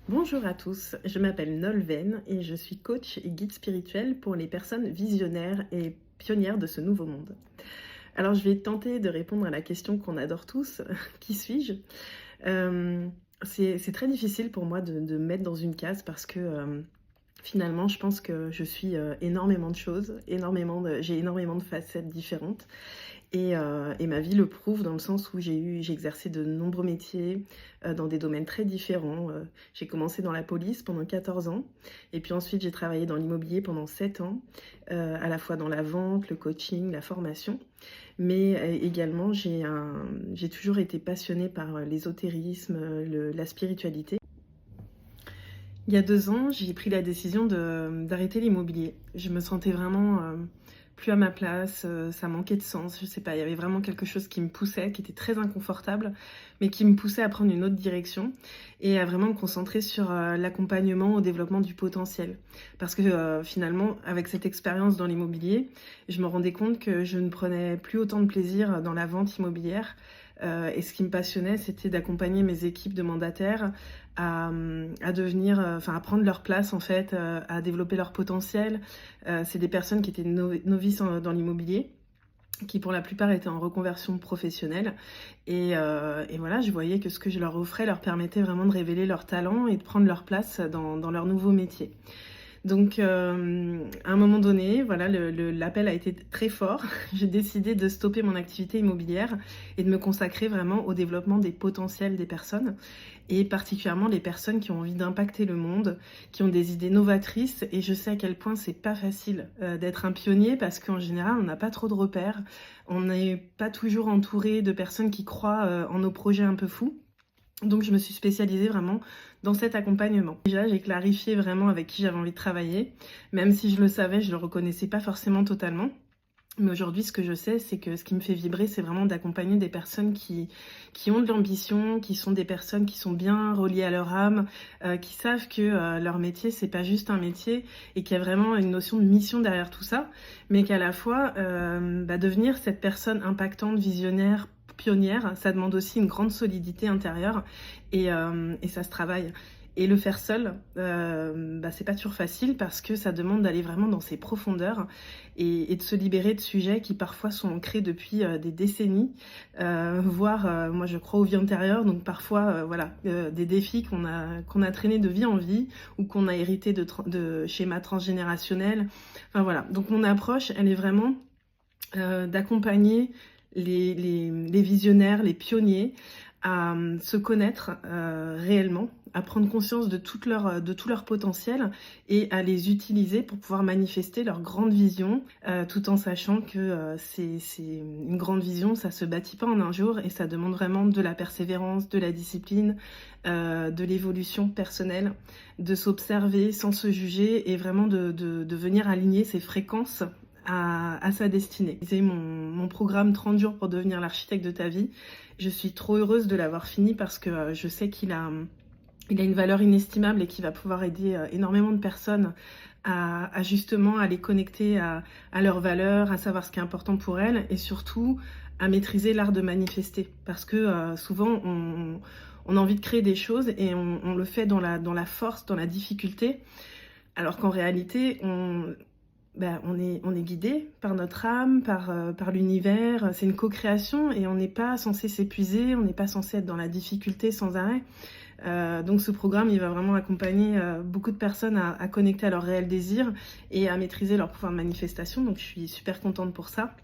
Bonjour à tous, je m'appelle Nolwenn et je suis coach et guide spirituel pour les personnes visionnaires et pionnières de ce nouveau monde. Alors je vais tenter de répondre à la question qu'on adore tous, qui suis-je? Euh, c'est très difficile pour moi de me mettre dans une case parce que finalement je pense que je suis énormément de choses, j'ai énormément de facettes différentes. Et ma vie le prouve dans le sens où j'ai exercé de nombreux métiers, dans des domaines très différents. J'ai commencé dans la police pendant 14 ans et puis ensuite j'ai travaillé dans l'immobilier pendant 7 ans, à la fois dans la vente, le coaching, la formation. Mais, également j'ai toujours été passionnée par, l'ésotérisme, la spiritualité. Il y a 2 ans, j'ai pris la décision d'arrêter l'immobilier. Je me sentais vraiment, plus à ma place, ça manquait de sens, je sais pas, il y avait vraiment quelque chose qui me poussait, qui était très inconfortable, mais qui me poussait à prendre une autre direction et à vraiment me concentrer sur, l'accompagnement au développement du potentiel. Parce que, finalement, avec cette expérience dans l'immobilier, je me rendais compte que je ne prenais plus autant de plaisir dans la vente immobilière, et ce qui me passionnait, c'était d'accompagner mes équipes de mandataires à devenir, enfin à prendre leur place en fait, à développer leur potentiel. C'est des personnes qui étaient novices dans l'immobilier, qui pour la plupart étaient en reconversion professionnelle. Et voilà, je voyais que ce que je leur offrais leur permettait vraiment de révéler leur talent et de prendre leur place dans leur nouveau métier. Donc, à un moment donné, voilà, l'appel a été très fort. J'ai décidé de stopper mon activité immobilière et de me consacrer vraiment au développement des potentiels des personnes et particulièrement les personnes qui ont envie d'impacter le monde, qui ont des idées novatrices. Et je sais à quel point c'est pas facile d'être un pionnier parce qu'en général, on n'a pas trop de repères. On n'est pas toujours entouré de personnes qui croient en nos projets un peu fous. Donc je me suis spécialisée vraiment dans cet accompagnement. Déjà, j'ai clarifié vraiment avec qui j'avais envie de travailler. Même si je le savais, je le reconnaissais pas forcément totalement. Mais aujourd'hui, ce que je sais, c'est que ce qui me fait vibrer, c'est vraiment d'accompagner des personnes qui ont de l'ambition, qui sont des personnes qui sont bien reliées à leur âme, qui savent que leur métier, c'est pas juste un métier et qu'il y a vraiment une notion de mission derrière tout ça, mais qu'à la fois, devenir cette personne impactante, visionnaire, pionnière, ça demande aussi une grande solidité intérieure et ça se travaille. Et le faire seul, c'est pas toujours facile parce que ça demande d'aller vraiment dans ses profondeurs et de se libérer de sujets qui parfois sont ancrés depuis des décennies, voire moi je crois aux vies antérieures, donc parfois des défis qu'on a traînés de vie en vie ou qu'on a hérité de schémas transgénérationnels. Enfin voilà, donc mon approche elle est vraiment d'accompagner les visionnaires, les pionniers à se connaître réellement, à prendre conscience de tout leur potentiel et à les utiliser pour pouvoir manifester leur grande vision, tout en sachant que c'est une grande vision, ça se bâtit pas en un jour et ça demande vraiment de la persévérance, de la discipline, de l'évolution personnelle, de s'observer sans se juger et vraiment de venir aligner ses fréquences à sa destinée. C'est mon programme 30 jours pour devenir l'architecte de ta vie. Je suis trop heureuse de l'avoir fini parce que je sais il a une valeur inestimable et qu'il va pouvoir aider énormément de personnes à justement à les connecter à leurs valeurs, à savoir ce qui est important pour elles et surtout à maîtriser l'art de manifester. Parce que souvent on a envie de créer des choses et on le fait dans la force, dans la difficulté, alors qu'en réalité on est guidé par notre âme, par l'univers. C'est une co-création et on n'est pas censé s'épuiser, on n'est pas censé être dans la difficulté sans arrêt. Donc ce programme, il va vraiment accompagner beaucoup de personnes à connecter à leur réel désir et à maîtriser leur pouvoir de manifestation. Donc je suis super contente pour ça.